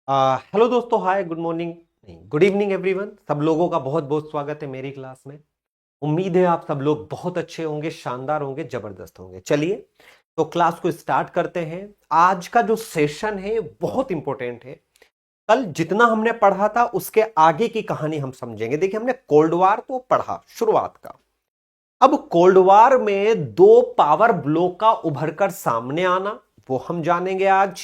Hello दोस्तों, हाय, good morning, नहीं good evening everyone. सब लोगों का बहुत बहुत स्वागत है मेरी क्लास में। उम्मीद है आप सब लोग बहुत अच्छे होंगे, शानदार होंगे, जबरदस्त होंगे। चलिए तो क्लास को स्टार्ट करते हैं। आज का जो सेशन है बहुत इंपॉर्टेंट है। कल जितना हमने पढ़ा था उसके आगे की कहानी हम समझेंगे। देखिए, हमने कोल्ड वार तो पढ़ा शुरुआत का। अब कोल्ड वार में दो पावर ब्लॉक का उभरकर सामने आना वो हम जानेंगे आज।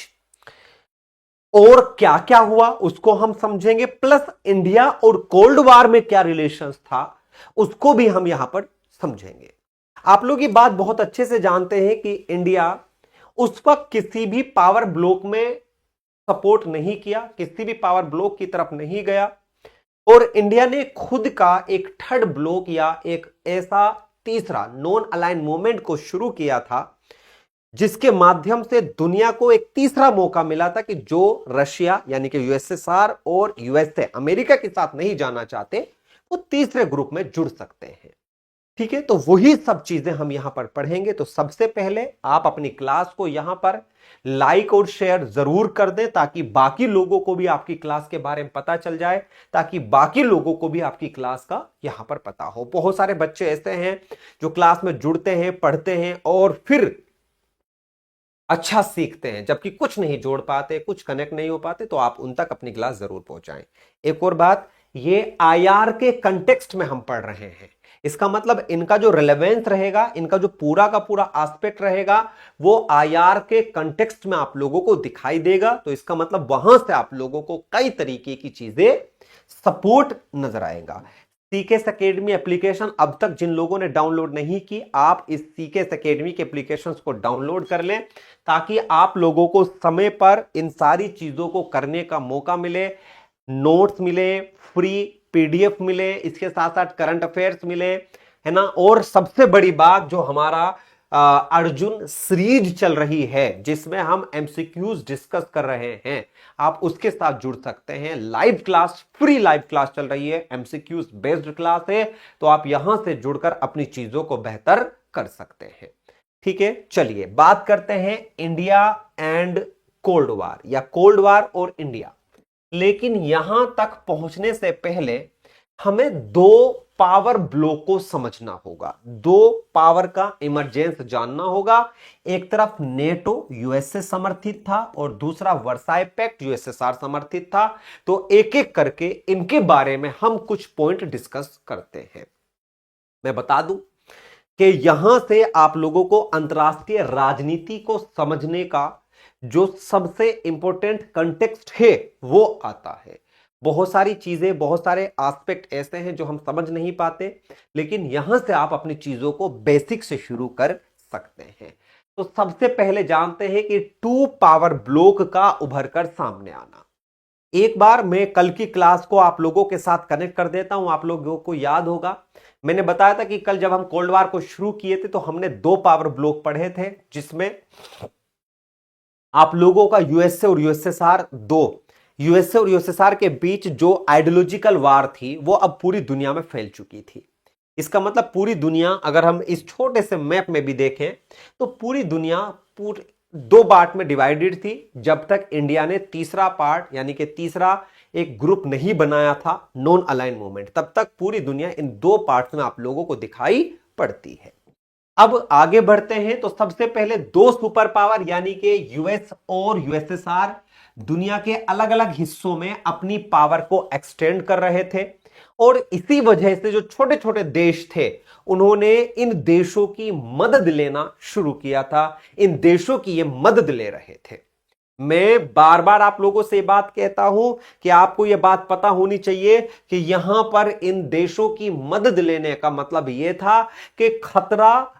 और क्या क्या हुआ उसको हम समझेंगे, प्लस इंडिया और कोल्ड वार में क्या रिलेशंस था उसको भी हम यहां पर समझेंगे। आप लोग ये बात बहुत अच्छे से जानते हैं कि इंडिया उस वक्त किसी भी पावर ब्लॉक में सपोर्ट नहीं किया, किसी भी पावर ब्लॉक की तरफ नहीं गया, और इंडिया ने खुद का एक थर्ड ब्लॉक या एक ऐसा तीसरा नॉन अलाइन मूवमेंट को शुरू किया था जिसके माध्यम से दुनिया को एक तीसरा मौका मिला था कि जो रशिया यानी कि यूएसएसआर और यूएसए अमेरिका के साथ नहीं जाना चाहते वो तीसरे ग्रुप में जुड़ सकते हैं। ठीक है, तो वही सब चीजें हम यहां पर पढ़ेंगे। तो सबसे पहले आप अपनी क्लास को यहां पर लाइक और शेयर जरूर कर दें ताकि बाकी लोगों को भी आपकी क्लास के बारे में पता चल जाए, ताकि बाकी लोगों को भी आपकी क्लास का यहां पर पता हो। बहुत सारे बच्चे ऐसे हैं जो क्लास में जुड़ते हैं, पढ़ते हैं और फिर अच्छा सीखते हैं, जबकि कुछ नहीं जोड़ पाते, कुछ कनेक्ट नहीं हो पाते। तो आप उन तक अपनी क्लास जरूर पहुंचाएं। एक और बात, ये आईआर के कंटेक्स्ट में हम पढ़ रहे हैं। इसका मतलब इनका जो रिलेवेंस रहेगा, इनका जो पूरा का पूरा एस्पेक्ट रहेगा वो आईआर के कंटेक्स्ट में आप लोगों को दिखाई देगा। तो इसका मतलब वहां से आप लोगों को कई तरीके की चीजें सपोर्ट नजर आएगा। सीकेएस एकेडमी एप्लीकेशन अब तक जिन लोगों ने डाउनलोड नहीं की, आप इस सीकेएस एकेडमी के एप्लीकेशंस को डाउनलोड कर लें ताकि आप लोगों को समय पर इन सारी चीजों को करने का मौका मिले। नोट्स मिले, फ्री पीडीएफ मिले, इसके साथ साथ करंट अफेयर्स मिले, है ना। और सबसे बड़ी बात, जो हमारा अर्जुन सीरीज चल रही है जिसमें हम एमसीक्यूज डिस्कस कर रहे हैं, आप उसके साथ जुड़ सकते हैं। Live class, free live class चल रही है, एमसीक्यूज बेस्ड क्लास है। तो आप यहां से जुड़कर अपनी चीजों को बेहतर कर सकते हैं। ठीक है, चलिए बात करते हैं इंडिया एंड कोल्ड वार या कोल्ड वार और इंडिया। लेकिन यहां तक पहुंचने से पहले हमें दो पावर ब्लॉक को समझना होगा, दो पावर का इमरजेंस जानना होगा। एक तरफ नेटो यूएसए समर्थित था और दूसरा वर्साई पैक्ट यूएसएसआर समर्थित था। तो एक एक करके इनके बारे में हम कुछ पॉइंट डिस्कस करते हैं। मैं बता दूं कि यहां से आप लोगों को अंतरराष्ट्रीय राजनीति को समझने का जो सबसे इंपॉर्टेंट कंटेक्स्ट है वो आता है। बहुत सारी चीजें, बहुत सारे एस्पेक्ट ऐसे हैं जो हम समझ नहीं पाते, लेकिन यहां से आप अपनी चीजों को बेसिक से शुरू कर सकते हैं। तो सबसे पहले जानते हैं कि टू पावर ब्लॉक का उभर कर सामने आना। एक बार मैं कल की क्लास को आप लोगों के साथ कनेक्ट कर देता हूं। आप लोगों को याद होगा, मैंने बताया था कि कल जब हम कोल्ड वार को शुरू किए थे तो हमने दो पावर ब्लॉक पढ़े थे, जिसमें आप लोगों का यूएसए और यूएसएसआर, दो यूएसए और यूएसएसआर के बीच जो आइडियोलॉजिकल वार थी वो अब पूरी दुनिया में फैल चुकी थी। इसका मतलब पूरी दुनिया, अगर हम इस छोटे से मैप में भी देखें तो पूरी दुनिया पूरी दो पार्ट में डिवाइडेड थी। जब तक इंडिया ने तीसरा पार्ट यानी कि तीसरा एक ग्रुप नहीं बनाया था, नॉन अलाइन मूवमेंट, तब तक पूरी दुनिया इन दो पार्ट्स में आप लोगों को दिखाई पड़ती है। अब आगे बढ़ते हैं तो सबसे पहले दो सुपर पावर यानी कि यूएस और यूएसएसआर दुनिया के अलग अलग हिस्सों में अपनी पावर को एक्सटेंड कर रहे थे, और इसी वजह से जो छोटे छोटे देश थे उन्होंने इन देशों की मदद लेना शुरू किया था। इन देशों की ये मदद ले रहे थे। मैं बार बार आप लोगों से बात कहता हूं कि आपको यह बात पता होनी चाहिए कि यहां पर इन देशों की मदद लेने का मतलब यह था कि खतरा,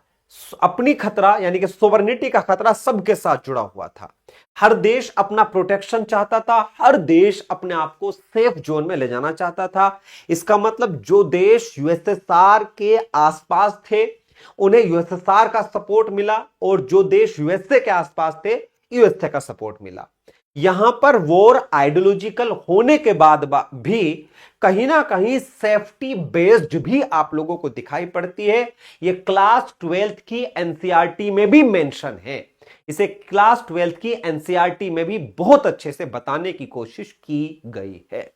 अपनी खतरा यानी कि सोवरेनिटी का खतरा सबके साथ जुड़ा हुआ था। हर देश अपना प्रोटेक्शन चाहता था, हर देश अपने आप को सेफ जोन में ले जाना चाहता था। इसका मतलब जो देश यूएसएसआर के आसपास थे उन्हें यूएसएसआर का सपोर्ट मिला, और जो देश यूएसए के आसपास थे यूएसए का सपोर्ट मिला। यहां पर वॉर आइडियोलॉजिकल होने के बाद भी कहीं ना कहीं सेफ्टी बेस्ड भी आप लोगों को दिखाई पड़ती है। यह क्लास 12th की एनसीईआरटी में भी मेंशन है इसे क्लास 12th की एनसीईआरटी में भी बहुत अच्छे से बताने की कोशिश की गई है।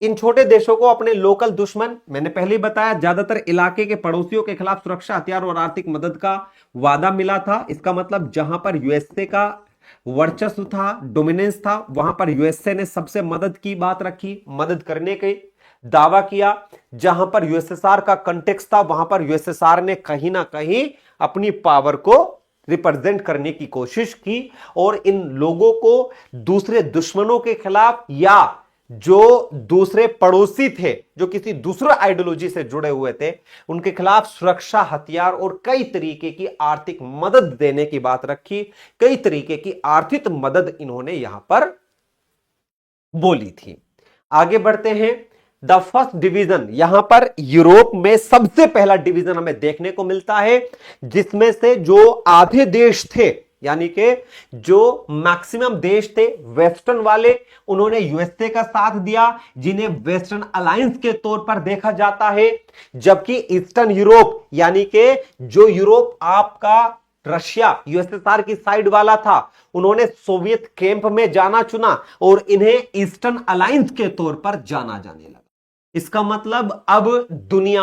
इन छोटे देशों को अपने लोकल दुश्मन, मैंने पहले ही बताया, ज्यादातर इलाके के पड़ोसियों के खिलाफ सुरक्षा, हथियार और आर्थिक मदद का वादा मिला था। इसका मतलब जहां पर यूएसए का वर्चस्व था, डोमिनेंस था, वहां पर यूएसए ने सबसे मदद की बात रखी, मदद करने के दावा किया। जहां पर यूएसएसआर का कंटेक्स्ट था, वहां पर यूएसएसआर ने कहीं ना कहीं अपनी पावर को रिप्रेजेंट करने की कोशिश की और इन लोगों को दूसरे दुश्मनों के खिलाफ या जो दूसरे पड़ोसी थे, जो किसी दूसरे आइडियोलॉजी से जुड़े हुए थे, उनके खिलाफ सुरक्षा, हथियार और कई तरीके की आर्थिक मदद देने की बात रखी। कई तरीके की आर्थिक मदद इन्होंने यहां पर बोली थी। आगे बढ़ते हैं। द फर्स्ट डिवीजन, यहां पर यूरोप में सबसे पहला डिवीजन हमें देखने को मिलता है, जिसमें से जो आधे देश थे, यानी कि जो मैक्सिमम देश थे वेस्टर्न वाले, उन्होंने यूएसए का साथ दिया, जिन्हें वेस्टर्न अलायंस के तौर पर देखा जाता है। जबकि ईस्टर्न यूरोप, यानी कि जो यूरोप आपका रशिया, यूएसएसआर की साइड वाला था, उन्होंने सोवियत कैंप में जाना चुना और इन्हें ईस्टर्न अलायंस के तौर पर जाना जाने लगा। इसका मतलब अब दुनिया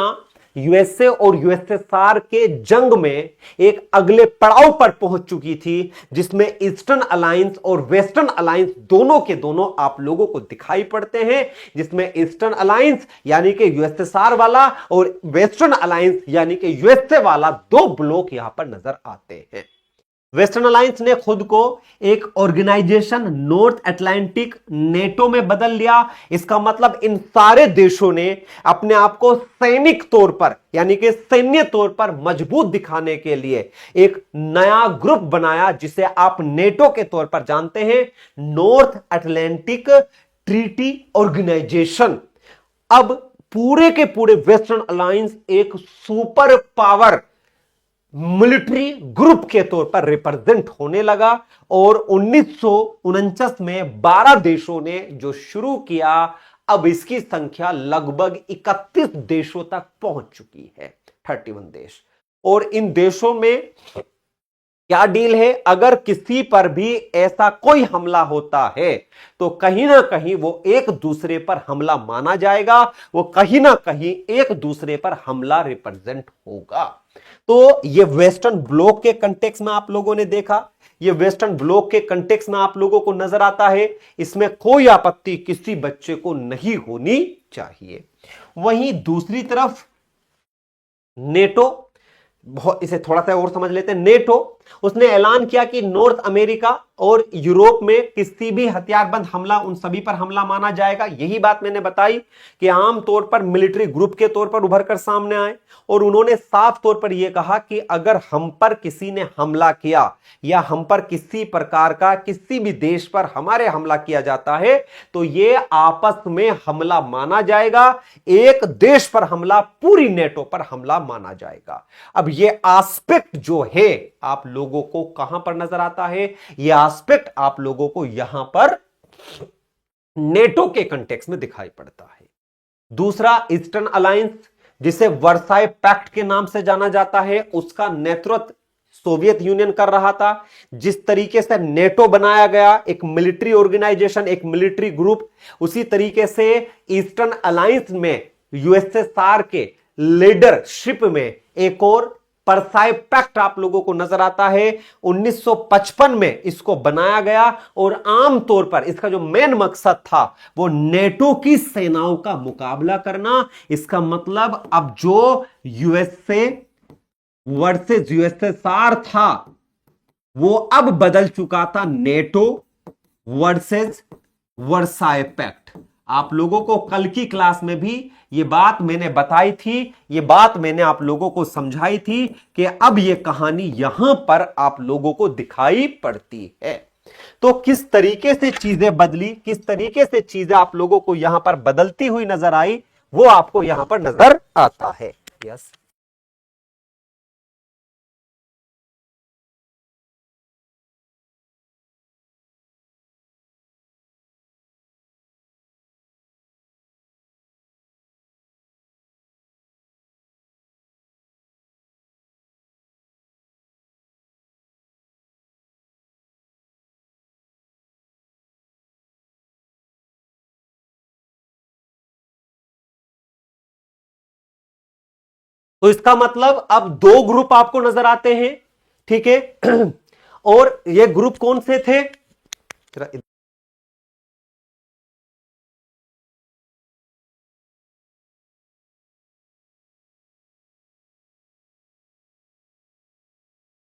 यूएसए और यूएसएसआर के जंग में एक अगले पड़ाव पर पहुंच चुकी थी, जिसमें ईस्टर्न अलायंस और वेस्टर्न अलायंस दोनों के दोनों आप लोगों को दिखाई पड़ते हैं, जिसमें ईस्टर्न अलायंस यानी कि यूएसएसआर वाला और वेस्टर्न अलायंस यानी कि यूएसए वाला, दो ब्लॉक यहां पर नजर आते हैं। वेस्टर्न अलायंस ने खुद को एक ऑर्गेनाइजेशन नॉर्थ अटलांटिक नेटो में बदल लिया। इसका मतलब इन सारे देशों ने अपने आप को सैनिक तौर पर, यानी कि सैन्य तौर पर मजबूत दिखाने के लिए एक नया ग्रुप बनाया, जिसे आप नेटो के तौर पर जानते हैं, नॉर्थ अटलांटिक ट्रीटी ऑर्गेनाइजेशन। अब पूरे के पूरे वेस्टर्न अलायंस एक सुपर पावर मिलिट्री ग्रुप के तौर पर रिप्रेजेंट होने लगा और 1949 में 12 देशों ने जो शुरू किया, अब इसकी संख्या लगभग 31 देशों तक पहुंच चुकी है, 31 देश। और इन देशों में क्या डील है, अगर किसी पर भी ऐसा कोई हमला होता है तो कहीं ना कहीं वो एक दूसरे पर हमला माना जाएगा, वो कहीं ना कहीं एक दूसरे पर हमला रिप्रेजेंट होगा। तो ये वेस्टर्न ब्लॉक के कंटेक्स्ट में आप लोगों ने देखा, ये वेस्टर्न ब्लॉक के कंटेक्स्ट में आप लोगों को नजर आता है। इसमें कोई आपत्ति किसी बच्चे को नहीं होनी चाहिए। वहीं दूसरी तरफ नेटो, इसे थोड़ा सा और समझ लेते हैं। नेटो, उसने ऐलान किया कि नॉर्थ अमेरिका और यूरोप में किसी भी हथियारबंद हमला उन सभी पर हमला माना जाएगा। यही बात मैंने बताई कि आमतौर पर मिलिट्री ग्रुप के तौर पर उभर कर सामने आए और उन्होंने साफ तौर पर यह कहा कि अगर हम पर किसी ने हमला किया या हम पर किसी प्रकार का किसी भी देश पर हमारे हमला किया जाता है तो यह आपस में हमला माना जाएगा, एक देश पर हमला पूरी नेटो पर हमला माना जाएगा। अब यह एस्पेक्ट जो है आप लोगों को कहां पर नजर आता है, यह एस्पेक्ट आप लोगों को यहां पर नेटो के कंटेक्स्ट में दिखाई पड़ता है। दूसरा, ईस्टर्न अलायंस, जिसे वर्साई पैक्ट के नाम से जाना जाता है, उसका नेतृत्व सोवियत यूनियन कर रहा था। जिस तरीके से नेटो बनाया गया, एक मिलिट्री ऑर्गेनाइजेशन, एक मिलिट्री ग्रुप, उसी तरीके से ईस्टर्न अलायंस में यूएसएसआर के लीडरशिप में एक और परसाई पैक्ट आप लोगों को नजर आता है। 1955 में इसको बनाया गया और आमतौर पर इसका जो मेन मकसद था वो नेटो की सेनाओं का मुकाबला करना। इसका मतलब अब जो यूएसए वर्सेस यूएसएसआर था वो अब बदल चुका था नेटो वर्सेस वर्साई पैक्ट। आप लोगों को कल की क्लास में भी ये बात मैंने बताई थी, ये बात मैंने आप लोगों को समझाई थी कि अब ये कहानी यहां पर आप लोगों को दिखाई पड़ती है। तो किस तरीके से चीजें बदली, किस तरीके से चीजें आप लोगों को यहां पर बदलती हुई नजर आई, वो आपको यहां पर नजर आता है। यस। तो इसका मतलब अब दो ग्रुप आपको नजर आते हैं, ठीक है। और ये ग्रुप कौन से थे?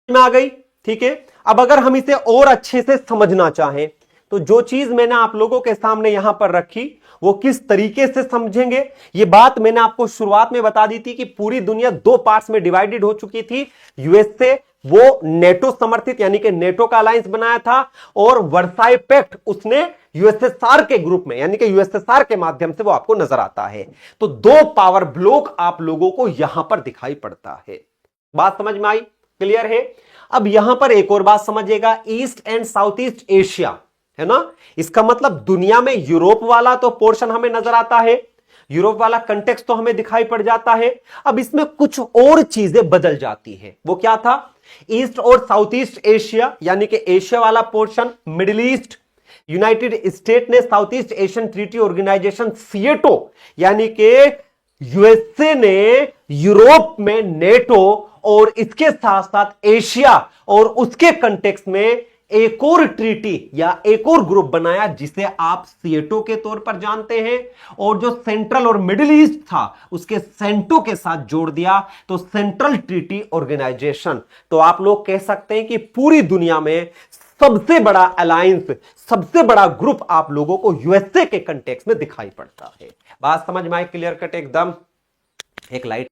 में आ गई, ठीक है। अब अगर हम इसे और अच्छे से समझना चाहें तो जो चीज मैंने आप लोगों के सामने यहां पर रखी वो किस तरीके से समझेंगे, ये बात मैंने आपको शुरुआत में बता दी थी कि पूरी दुनिया दो पार्ट्स में डिवाइडेड हो चुकी थी। यूएसए वो नेटो समर्थित यानी कि नेटो का अलायंस बनाया था, और वर्साई पैक्ट उसने यूएसएसआर के ग्रुप में यानी कि यूएसएसआर के माध्यम से वो आपको नजर आता है। तो दो पावर ब्लॉक आप लोगों को यहां पर दिखाई पड़ता है। बात समझ में आई? क्लियर है? अब यहां पर एक और बात समझिएगा, east and south east Asia है ना, इसका मतलब दुनिया में यूरोप वाला तो पोर्शन हमें नजर आता है, यूरोप वाला कंटेक्स्ट तो हमें दिखाई पड़ जाता है। अब इसमें कुछ और चीजें बदल जाती है। वो क्या था? ईस्ट और साउथ ईस्ट एशिया यानी कि एशिया वाला portion, Middle East, United State ने South East Asian Treaty Organization SEATO यानी कि यूएसए ने यूरोप में नेटो, और इसके साथ साथ एशिया और उसके कंटेक्स्ट में एक और ट्रीटी या एक और ग्रुप बनाया जिसे आप सीएटो के तौर पर जानते हैं, और जो सेंट्रल और मिडिल ईस्ट था उसके सेंटो के साथ जोड़ दिया तो सेंट्रल ट्रीटी ऑर्गेनाइजेशन। तो आप लोग कह सकते हैं कि पूरी दुनिया में सबसे बड़ा अलायंस, सबसे बड़ा ग्रुप आप लोगों को यूएसए के कंटेक्स्ट में दिखाई पड़ता है। बात समझ में आई? क्लियर कट एकदम। एक लाइट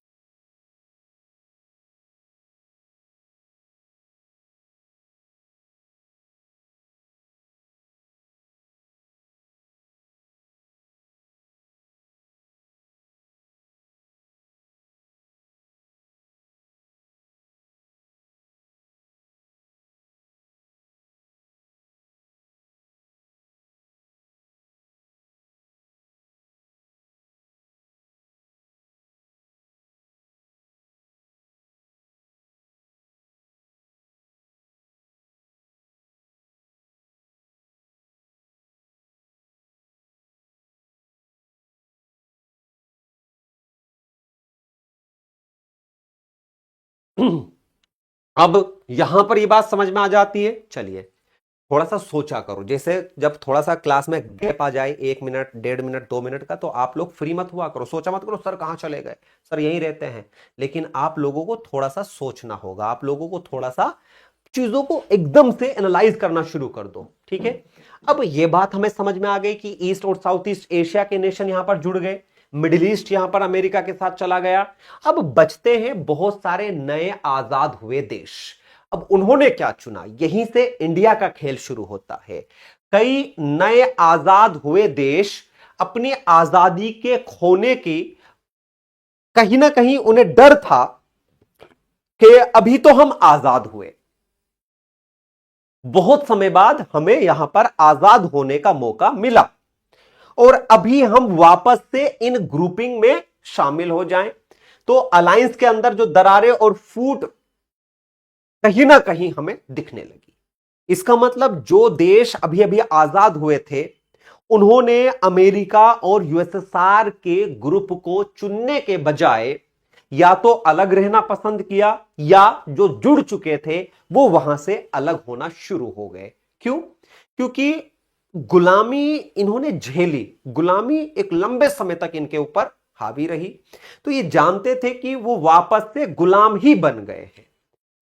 अब यहां पर ये बात समझ में आ जाती है। चलिए थोड़ा सा सोचा करो, जैसे जब थोड़ा सा क्लास में गैप आ जाए 1 मिनट 1.5 मिनट 2 मिनट का, तो आप लोग फ्री मत हुआ करो, सोचा मत करो सर कहां चले गए, सर यहीं रहते हैं। लेकिन आप लोगों को थोड़ा सा सोचना होगा, आप लोगों को थोड़ा सा चीजों को एकदम से एनालाइज करना शुरू कर दो, ठीक है। अब यह बात हमें समझ में आ गई कि ईस्ट और साउथ ईस्ट एशिया के नेशन यहां पर जुड़ गए, मिडिल ईस्ट यहां पर अमेरिका के साथ चला गया। अब बचते हैं बहुत सारे नए आजाद हुए देश। अब उन्होंने क्या चुना, यहीं से इंडिया का खेल शुरू होता है। कई नए आजाद हुए देश अपनी आजादी के खोने की, कहीं ना कहीं उन्हें डर था कि अभी तो हम आजाद हुए, बहुत समय बाद हमें यहां पर आजाद होने का मौका मिला, और अभी हम वापस से इन ग्रुपिंग में शामिल हो जाएं तो अलायंस के अंदर जो दरारें और फूट कहीं ना कहीं हमें दिखने लगी। इसका मतलब जो देश अभी अभी आजाद हुए थे उन्होंने अमेरिका और यूएसएसआर के ग्रुप को चुनने के बजाय या तो अलग रहना पसंद किया, या जो जुड़ चुके थे वो वहां से अलग होना शुरू हो गए। क्यों? क्योंकि गुलामी इन्होंने झेली, गुलामी एक लंबे समय तक इनके ऊपर हावी रही, तो ये जानते थे कि वो वापस से गुलाम ही बन गए हैं,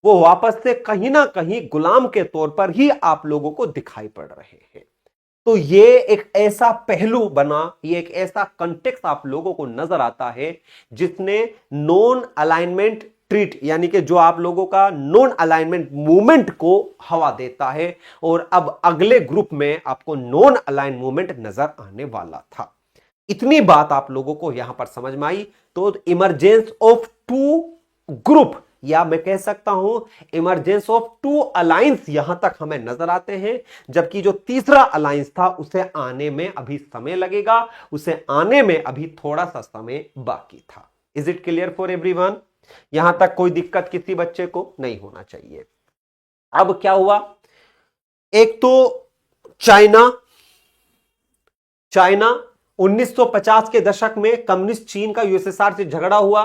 वो वापस से कहीं ना कहीं गुलाम के तौर पर ही आप लोगों को दिखाई पड़ रहे हैं। तो ये एक ऐसा पहलू बना, ये एक ऐसा कंटेक्स्ट आप लोगों को नजर आता है जिसने नॉन अलाइनमेंट ट्रीट यानी कि जो आप लोगों का नॉन अलाइनमेंट मूवमेंट को हवा देता है, और अब अगले ग्रुप में आपको नॉन अलाइन मूवमेंट नजर आने वाला था। इतनी बात आप लोगों को यहां पर समझ में आई। तो इमरजेंस ऑफ टू ग्रुप, या मैं कह सकता हूं इमरजेंस ऑफ टू अलायंस यहां तक हमें नजर आते हैं, जबकि जो तीसरा अलायंस था उसे आने में अभी समय लगेगा, उसे आने में अभी थोड़ा सा समय बाकी था। Is it clear for everyone? यहां तक कोई दिक्कत किसी बच्चे को नहीं होना चाहिए। अब क्या हुआ, एक तो चाइना, चाइना 1950 के दशक में कम्युनिस्ट चीन का यूएसएसआर से झगड़ा हुआ,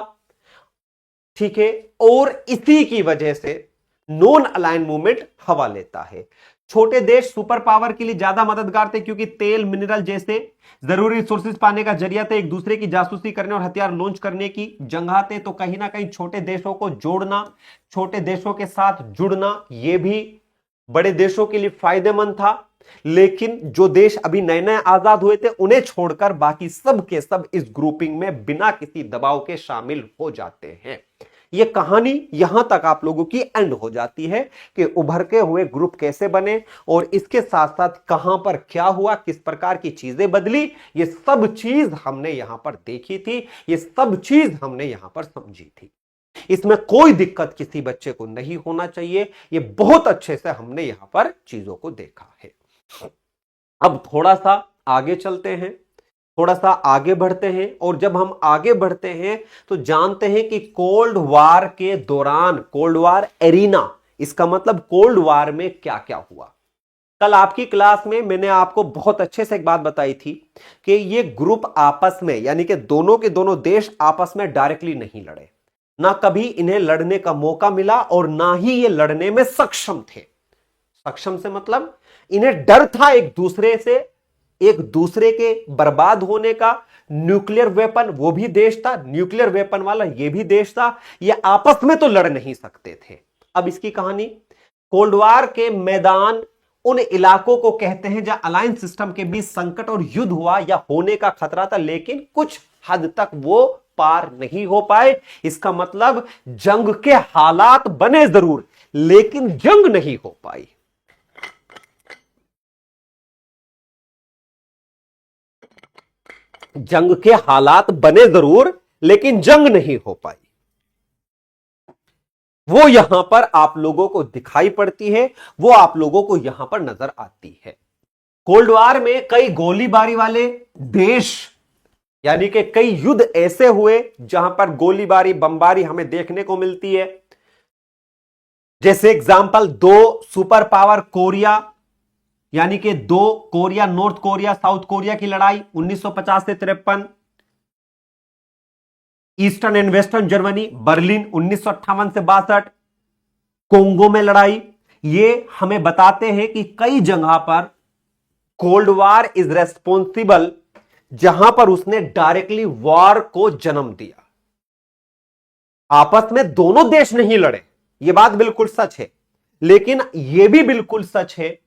ठीक है, और इसी की वजह से नॉन अलाइन मूवमेंट हवा लेता है। छोटे देश सुपर पावर के लिए ज्यादा मददगार थे क्योंकि तेल मिनरल जैसे जरूरी रिसोर्सेज पाने का जरिया थे, एक दूसरे की जासूसी करने और हथियार लॉन्च करने की जगह थे। तो कहीं ना कहीं छोटे देशों को जोड़ना, छोटे देशों के साथ जुड़ना, यह भी बड़े देशों के लिए फायदेमंद था। लेकिन जो देश अभी नए नए आजाद हुए थे उन्हें छोड़कर बाकी सब के सब इस ग्रुपिंग में बिना किसी दबाव के शामिल हो जाते हैं। यह कहानी यहां तक आप लोगों की एंड हो जाती है कि उभर के हुए ग्रुप कैसे बने और इसके साथ साथ कहां पर क्या हुआ, किस प्रकार की चीजें बदली, ये सब चीज हमने यहां पर देखी थी, ये सब चीज हमने यहां पर समझी थी। इसमें कोई दिक्कत किसी बच्चे को नहीं होना चाहिए। ये बहुत अच्छे से हमने यहां पर चीजों को देखा है। अब थोड़ा सा आगे चलते हैं, थोड़ा सा आगे बढ़ते हैं, और जब हम आगे बढ़ते हैं तो जानते हैं कि कोल्ड वार के दौरान, कोल्ड वार एरिना, इसका मतलब कोल्ड वार में क्या क्या हुआ। कल आपकी क्लास में मैंने आपको बहुत अच्छे से एक बात बताई थी कि ये ग्रुप आपस में, यानी कि दोनों के दोनों देश आपस में डायरेक्टली नहीं लड़े, ना कभी इन्हें लड़ने का मौका मिला और ना ही ये लड़ने में सक्षम थे। सक्षम से मतलब इन्हें डर था एक दूसरे से, एक दूसरे के बर्बाद होने का। न्यूक्लियर वेपन वो भी देश था, न्यूक्लियर वेपन वाला ये भी देश था, ये आपस में तो लड़ नहीं सकते थे। अब इसकी कहानी, कोल्ड वार के मैदान उन इलाकों को कहते हैं जहां अलायंस सिस्टम के बीच संकट और युद्ध हुआ या होने का खतरा था, लेकिन कुछ हद तक वो पार नहीं हो पाए। इसका मतलब जंग के हालात बने जरूर, लेकिन जंग नहीं हो पाई। जंग के हालात बने जरूर, लेकिन जंग नहीं हो पाई। वो यहां पर आप लोगों को दिखाई पड़ती है, वो आप लोगों को यहां पर नजर आती है। कोल्ड वार में कई गोलीबारी वाले देश, यानी कि कई युद्ध ऐसे हुए जहां पर गोलीबारी, बमबारी हमें देखने को मिलती है। जैसे एग्जांपल, दो सुपर पावर कोरिया, यानी कि दो Korea, north Korea, south Korea की लड़ाई 1950 से 53, eastern and western Germany, Berlin 1958 से 62, कोंगो में लड़ाई, ये हमें बताते हैं कि कई जगह पर कोल्ड वार इज रेस्पॉन्सिबल, जहां पर उसने डायरेक्टली वॉर को जन्म दिया। आपस में दोनों देश नहीं लड़े, यह बात बिल्कुल सच है, लेकिन यह भी बिल्कुल सच है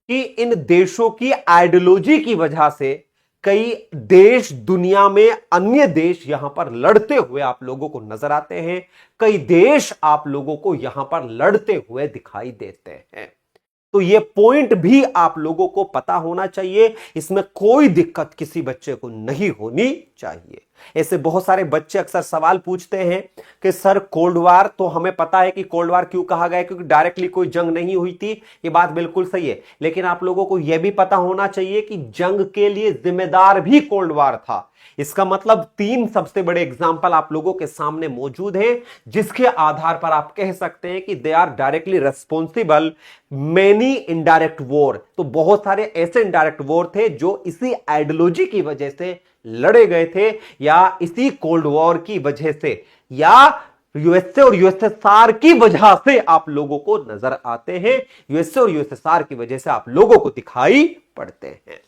कि इन देशों की आइडियोलॉजी की वजह से कई देश, दुनिया में अन्य देश यहां पर लड़ते हुए आप लोगों को नजर आते हैं। कई देश आप लोगों को यहां पर लड़ते हुए दिखाई देते हैं। तो ये पॉइंट भी आप लोगों को पता होना चाहिए, इसमें कोई दिक्कत किसी बच्चे को नहीं होनी चाहिए। ऐसे बहुत सारे बच्चे अक्सर सवाल पूछते हैं कि सर कोल्ड वार, तो हमें पता है कि कोल्ड वार क्यों कहा गया, क्योंकि डायरेक्टली कोई जंग नहीं हुई थी। ये बात बिल्कुल सही है, लेकिन आप लोगों को यह भी पता होना चाहिए कि जंग के लिए जिम्मेदार भी कोल्ड वार था। इसका मतलब तीन सबसे बड़े एग्जाम्पल आप लोगों के सामने मौजूद हैं, जिसके आधार पर आप कह सकते हैं कि they are directly responsible many indirect war. तो बहुत सारे ऐसे इनडायरेक्ट वॉर थे जो इसी आइडियोलॉजी की वजह से लड़े गए थे, या इसी कोल्ड वॉर की वजह से, या यूएसए और यूएसएसआर की वजह से आप लोगों को नजर आते हैं, यूएसए और यूएसएसआर की वजह से आप लोगों को दिखाई पड़ते हैं।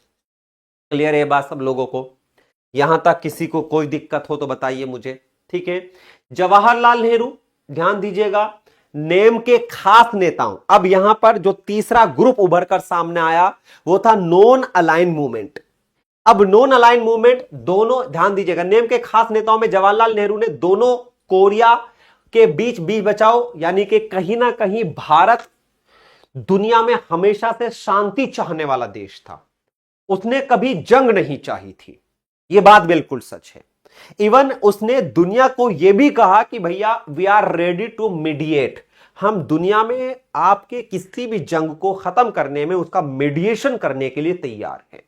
क्लियर है बात सब लोगों को? यहां तक किसी को कोई दिक्कत हो तो बताइए मुझे, ठीक है। जवाहरलाल नेहरू, ध्यान दीजिएगा, नेम के खास नेताओं। अब यहां पर जो तीसरा ग्रुप उभर कर सामने आया वो था नॉन अलाइन मूवमेंट। अब नॉन अलाइन मूवमेंट, दोनों ध्यान दीजिएगा, नेम के खास नेताओं में जवाहरलाल नेहरू ने दोनों कोरिया के बीच बचाओ, यानी कि कहीं ना कहीं भारत दुनिया में हमेशा से शांति चाहने वाला देश था, उसने कभी जंग नहीं चाही थी, यह बात बिल्कुल सच है। इवन उसने दुनिया को यह भी कहा कि भैया we are ready to mediate, हम दुनिया में आपके किसी भी जंग को खत्म करने में उसका मीडिएशन करने के लिए तैयार है।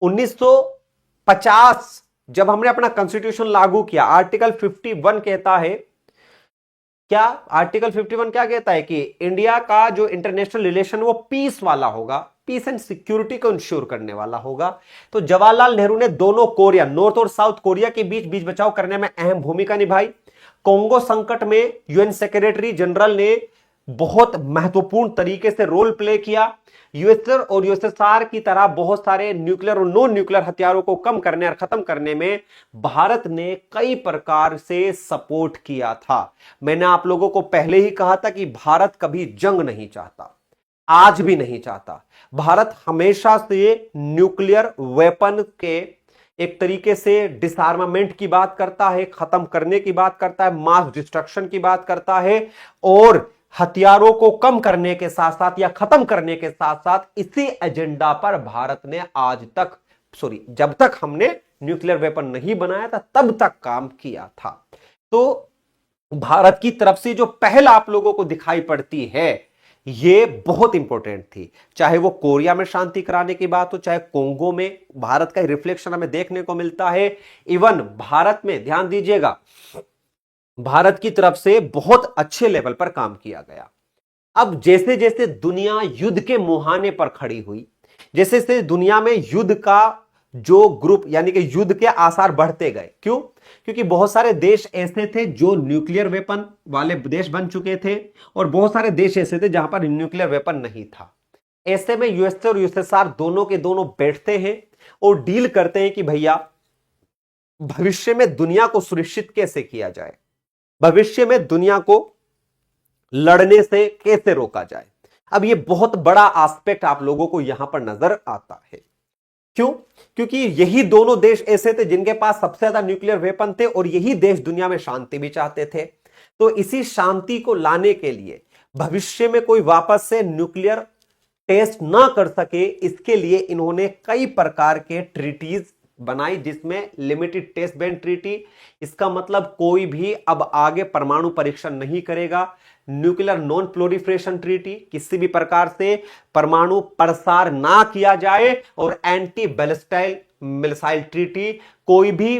1950 जब हमने अपना कॉन्स्टिट्यूशन लागू किया, आर्टिकल 51 कहता है, क्या आर्टिकल 51 क्या कहता है कि इंडिया का जो इंटरनेशनल रिलेशन वो पीस वाला होगा, पीस एंड सिक्योरिटी को इंश्योर करने वाला होगा। तो जवाहरलाल नेहरू ने दोनों कोरिया, नॉर्थ और साउथ कोरिया के बीच बचाव करने में अहम भूमिका निभाई। कोंगो संकट में यूएन सेक्रेटरी जनरल ने बहुत महत्वपूर्ण तरीके से रोल प्ले किया। यूएसएसआर और यूएसएसआर की तरह बहुत सारे न्यूक्लियर और नॉन न्यूक्लियर हथियारों को कम करने और खत्म करने में भारत ने कई प्रकार से सपोर्ट किया था। मैंने आप लोगों को पहले ही कहा था कि भारत कभी जंग नहीं चाहता, आज भी नहीं चाहता। भारत हमेशा से न्यूक्लियर वेपन के एक तरीके से डिसआर्मामेंट की बात करता है, खत्म करने की बात करता है, मास डिस्ट्रक्शन की बात करता है, और हथियारों को कम करने के साथ साथ या खत्म करने के साथ साथ इसी एजेंडा पर भारत ने आज तक, जब तक हमने न्यूक्लियर वेपन नहीं बनाया था तब तक काम किया था। तो भारत की तरफ से जो पहल आप लोगों को दिखाई पड़ती है ये बहुत इंपॉर्टेंट थी। चाहे वो कोरिया में शांति कराने की बात हो, चाहे कोंगो में, भारत का रिफ्लेक्शन हमें देखने को मिलता है। इवन भारत में, ध्यान दीजिएगा, भारत की तरफ से बहुत अच्छे लेवल पर काम किया गया। अब जैसे जैसे दुनिया युद्ध के मुहाने पर खड़ी हुई, जैसे जैसे दुनिया में युद्ध का जो ग्रुप यानी कि युद्ध के आसार बढ़ते गए, क्यों? क्योंकि बहुत सारे देश ऐसे थे जो न्यूक्लियर वेपन वाले देश बन चुके थे और बहुत सारे देश ऐसे थे जहां पर न्यूक्लियर वेपन नहीं था। ऐसे में यूएसए और यूएसएसआर दोनों के दोनों बैठते हैं और डील करते हैं कि भैया भविष्य में दुनिया को सुरक्षित कैसे किया जाए, भविष्य में दुनिया को लड़ने से कैसे रोका जाए। अब ये बहुत बड़ा एस्पेक्ट आप लोगों को यहां पर नजर आता है। क्यों? क्योंकि यही दोनों देश ऐसे थे जिनके पास सबसे ज्यादा न्यूक्लियर वेपन थे और यही देश दुनिया में शांति भी चाहते थे। तो इसी शांति को लाने के लिए, भविष्य में कोई वापस से न्यूक्लियर टेस्ट ना कर सके, इसके लिए इन्होंने कई प्रकार के ट्रीटीज बनाई, जिसमें लिमिटेड टेस्ट बैन ट्रीटी, इसका मतलब कोई भी अब आगे परमाणु परीक्षण नहीं करेगा। न्यूक्लियर नॉन प्रोलिफरेशन ट्रीटी, किसी भी प्रकार से परमाणु प्रसार ना किया जाए, और एंटी बैलिस्टिक मिसाइल ट्रीटी, कोई भी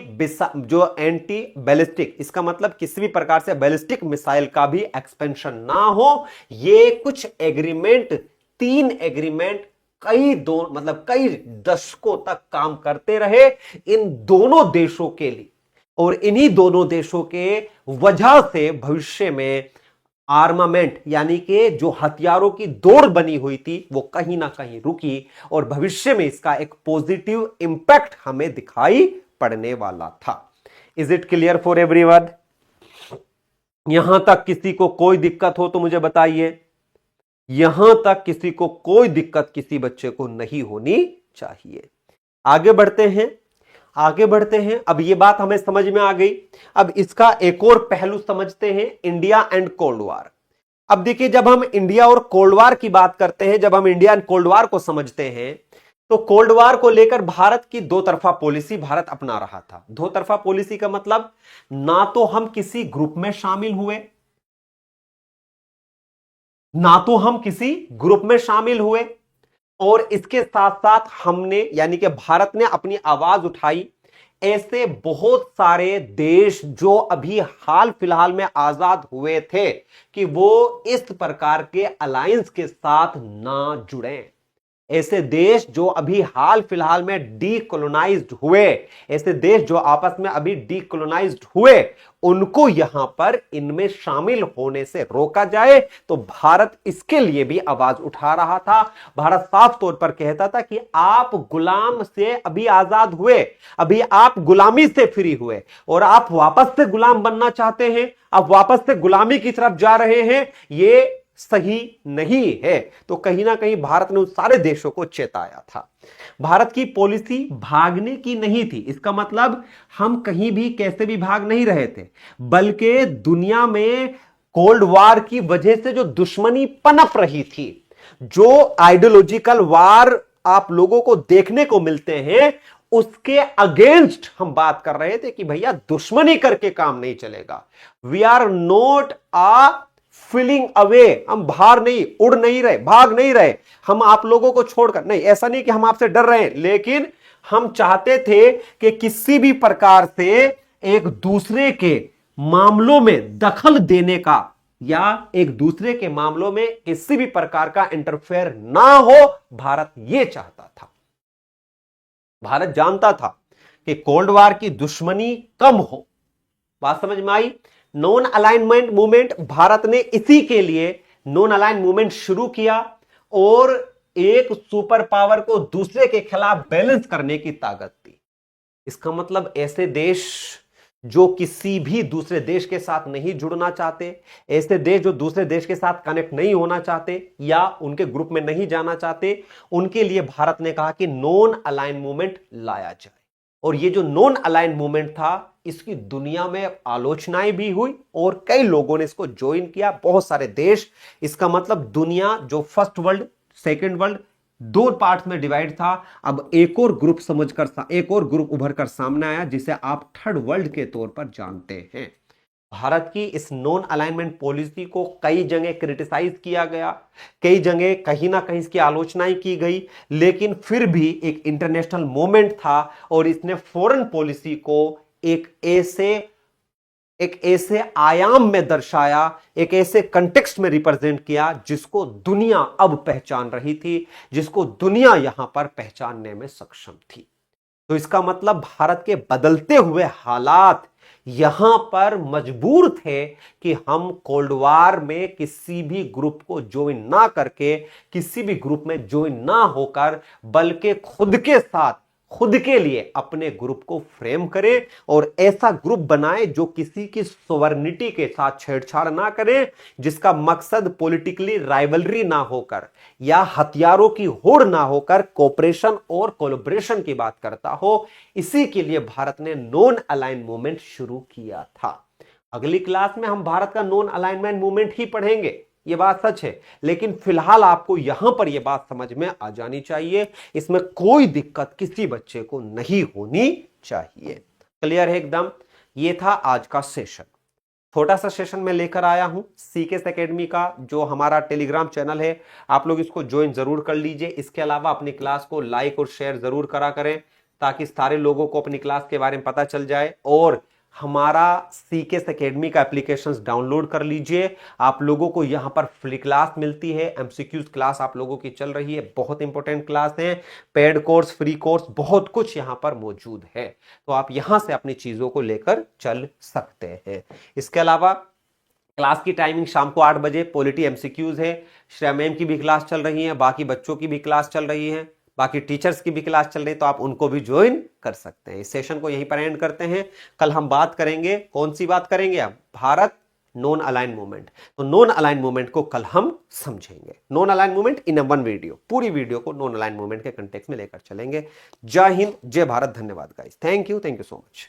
जो एंटी बैलिस्टिक, इसका मतलब किसी भी प्रकार से बैलिस्टिक मिसाइल का भी एक्सपेंशन ना हो। ये कुछ एग्रीमेंट, 3 एग्रीमेंट कई दशकों तक काम करते रहे इन दोनों देशों के लिए, और इन्हीं दोनों देशों के वजह से भविष्य में आर्मामेंट यानी कि जो हथियारों की दौड़ बनी हुई थी वो कहीं ना कहीं रुकी, और भविष्य में इसका एक पॉजिटिव इंपैक्ट हमें दिखाई पड़ने वाला था। Is it clear for everyone? यहां तक किसी को कोई दिक्कत हो तो मुझे बताइए। यहां तक किसी को कोई दिक्कत किसी बच्चे को नहीं होनी चाहिए। आगे बढ़ते हैं, आगे बढ़ते हैं। अब ये बात हमें समझ में आ गई। अब इसका एक और पहलू समझते हैं, इंडिया एंड कोल्ड वार। अब देखिए, जब हम इंडिया और कोल्ड वार की बात करते हैं, जब हम इंडिया एंड कोल्ड वार को समझते हैं, तो कोल्ड वार को लेकर भारत की दो तरफा पॉलिसी भारत अपना रहा था। दो तरफा पॉलिसी का मतलब, ना तो हम किसी ग्रुप में शामिल हुए, और इसके साथ साथ हमने यानी कि भारत ने अपनी आवाज उठाई। ऐसे बहुत सारे देश जो अभी हाल फिलहाल में आजाद हुए थे कि वो इस प्रकार के अलायंस के साथ ना जुड़े। ऐसे देश जो अभी हाल फिलहाल में डीकोलोनाइज्ड हुए, ऐसे देश जो आपस में अभी डीकोलोनाइज्ड हुए, उनको यहां पर इनमें शामिल होने से रोका जाए। तो भारत इसके लिए भी आवाज उठा रहा था। भारत साफ तौर पर कहता था कि आप गुलाम से अभी आजाद हुए, अभी आप गुलामी से फ्री हुए, और आप वापस से गुलाम बनना चाहते हैं, आप वापस से गुलामी की तरफ जा रहे हैं, ये सही नहीं है। तो कहीं ना कहीं भारत ने उन सारे देशों को चेताया था। भारत की पॉलिसी भागने की नहीं थी। इसका मतलब हम कहीं भी कैसे भी भाग नहीं रहे थे, बल्कि दुनिया में कोल्ड वार की वजह से जो दुश्मनी पनप रही थी, जो आइडियोलॉजिकल वार आप लोगों को देखने को मिलते हैं, उसके अगेंस्ट हम बात कर रहे थे कि भैया दुश्मनी करके काम नहीं चलेगा। We are not a feeling away, हम बाहर नहीं, उड़ नहीं रहे, भाग नहीं रहे, हम आप लोगों को छोड़कर नहीं। ऐसा नहीं कि हम आपसे डर रहे हैं, लेकिन हम चाहते थे कि किसी भी प्रकार से एक दूसरे के मामलों में दखल देने का या एक दूसरे के मामलों में किसी भी प्रकार का इंटरफेयर ना हो, भारत यह चाहता था। भारत जानता था कि कोल्ड वार की दुश्मनी कम हो। बात समझ में आई? नॉन अलाइनमेंट मूवमेंट, भारत ने इसी के लिए नॉन अलाइन मूवमेंट शुरू किया और एक सुपर पावर को दूसरे के खिलाफ बैलेंस करने की ताकत दी। इसका मतलब ऐसे देश जो किसी भी दूसरे देश के साथ नहीं जुड़ना चाहते, ऐसे देश जो दूसरे देश के साथ कनेक्ट नहीं होना चाहते या उनके ग्रुप में नहीं जाना चाहते, उनके लिए भारत ने कहा कि नॉन अलाइन मूवमेंट लाया जाए। और ये जो नॉन अलाइन मूवमेंट था, इसकी दुनिया में आलोचनाएं भी हुई और कई लोगों ने इसको ज्वाइन किया, बहुत सारे देश। इसका मतलब दुनिया जो फर्स्ट वर्ल्ड, सेकेंड वर्ल्ड, दो पार्ट्स में डिवाइड था, अब एक और ग्रुप एक और ग्रुप उभर कर सामने आया जिसे आप थर्ड वर्ल्ड के तौर पर जानते हैं। भारत की इस नॉन अलाइनमेंट पॉलिसी को कई जगह क्रिटिसाइज किया गया, कई जगह कहीं ना कहीं इसकी आलोचनाएं की गई, लेकिन फिर भी एक इंटरनेशनल मूवमेंट था और इसने फॉरेन पॉलिसी को एक ऐसे आयाम में दर्शाया, एक ऐसे कंटेक्स्ट में रिप्रेजेंट किया जिसको दुनिया अब पहचान रही थी, जिसको दुनिया यहां पर पहचानने में सक्षम थी। तो इसका मतलब भारत के बदलते हुए हालात यहां पर मजबूर थे कि हम कोल्ड वॉर में किसी भी ग्रुप को ज्वाइन ना करके, किसी भी ग्रुप में ज्वाइन ना होकर, बल्कि खुद के लिए अपने ग्रुप को फ्रेम करें और ऐसा ग्रुप बनाए जो किसी की सोवरेनिटी के साथ छेड़छाड़ ना करे, जिसका मकसद पॉलिटिकली राइवलरी ना होकर या हथियारों की होड़ ना होकर कोऑपरेशन और कोलैबोरेशन की बात करता हो। इसी के लिए भारत ने नॉन अलाइन मूवमेंट शुरू किया था। अगली क्लास में हम भारत का नॉन अलाइनमेंट मूवमेंट ही पढ़ेंगे, ये बात सच है, लेकिन फिलहाल आपको यहां पर यह बात समझ में आ जानी चाहिए, इसमें कोई दिक्कत किसी बच्चे को नहीं होनी चाहिए। क्लियर है एकदम? ये था आज का सेशन। छोटा सा सेशन मैं लेकर आया हूं सीकेएस एकेडमी का, जो हमारा टेलीग्राम चैनल है, आप लोग इसको ज्वाइन जरूर कर लीजिए। इसके अलावा अपनी क्लास को लाइक और शेयर जरूर करा करें ताकि सारे लोगों को अपनी क्लास के बारे में पता चल जाए। और हमारा सीकेएस एकेडमी का एप्लीकेशंस डाउनलोड कर लीजिए। आप लोगों को यहां पर फ्री क्लास मिलती है, एमसीक्यूज क्लास आप लोगों की चल रही है, बहुत इंपॉर्टेंट क्लास है, पेड कोर्स, फ्री कोर्स, बहुत कुछ यहां पर मौजूद है। तो आप यहां से अपनी चीजों को लेकर चल सकते हैं। इसके अलावा क्लास की टाइमिंग शाम को 8 बजे पॉलिटी एमसीक्यूज है, श्रेया मैम की भी क्लास चल रही है, बाकी बच्चों की भी क्लास चल रही है, बाकी टीचर्स की भी क्लास चल रही है, तो आप उनको भी ज्वाइन कर सकते हैं। इस सेशन को यहीं पर एंड करते हैं। कल हम बात करेंगे, कौन सी बात करेंगे? अब भारत नॉन अलाइन मूवमेंट। तो नॉन अलाइन मूवमेंट को कल हम समझेंगे। Non align movement in one video, पूरी वीडियो को नॉन अलाइन मूवमेंट के कंटेक्स्ट में लेकर चलेंगे। जय हिंद, जय भारत, धन्यवाद guys, thank you so much.